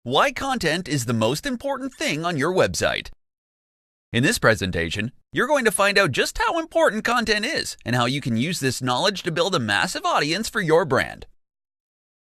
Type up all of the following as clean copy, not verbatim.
Why content is the most important thing on your website. In this presentation, you're going to find out just how important content is and how you can use this knowledge to build a massive audience for your brand.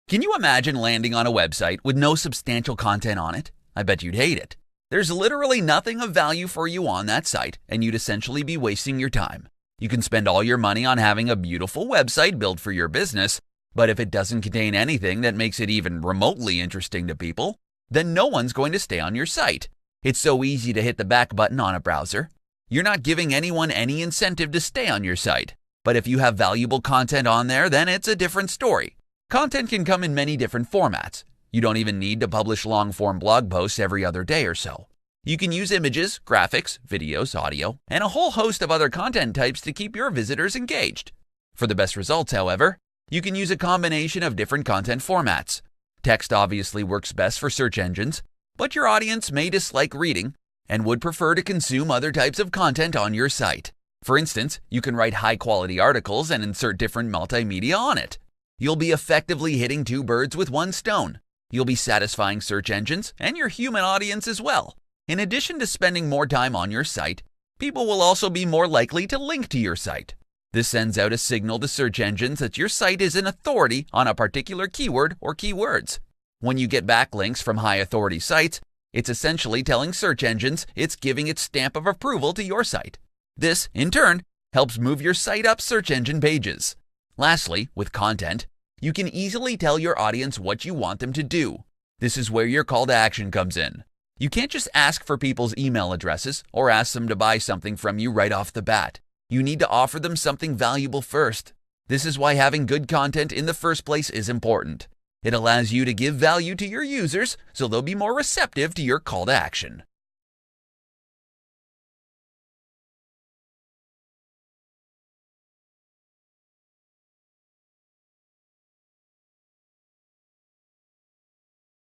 Can you imagine landing on a website with no substantial content on it? I bet you'd hate it. There's literally nothing of value for you on that site, and you'd essentially be wasting your time. You can spend all your money on having a beautiful website built for your business, but if it doesn't contain anything that makes it even remotely interesting to people, then no one's going to stay on your site. It's so easy to hit the back button on a browser. You're not giving anyone any incentive to stay on your site. But if you have valuable content on there, then it's a different story. Content can come in many different formats. You don't even need to publish long-form blog posts every other day or so. You can use images, graphics, videos, audio, and a whole host of other content types to keep your visitors engaged. For the best results, however, you can use a combination of different content formats. Text obviously works best for search engines, but your audience may dislike reading and would prefer to consume other types of content on your site. For instance, you can write high-quality articles and insert different multimedia on it. You'll be effectively hitting two birds with one stone. You'll be satisfying search engines and your human audience as well. In addition to spending more time on your site, people will also be more likely to link to your site. This sends out a signal to search engines that your site is an authority on a particular keyword or keywords. When you get backlinks from high-authority sites, it's essentially telling search engines it's giving its stamp of approval to your site. This, in turn, helps move your site up search engine pages. Lastly, with content, you can easily tell your audience what you want them to do. This is where your call to action comes in. You can't just ask for people's email addresses or ask them to buy something from you right off the bat. You need to offer them something valuable first. This is why having good content in the first place is important. It allows you to give value to your users so they'll be more receptive to your call to action.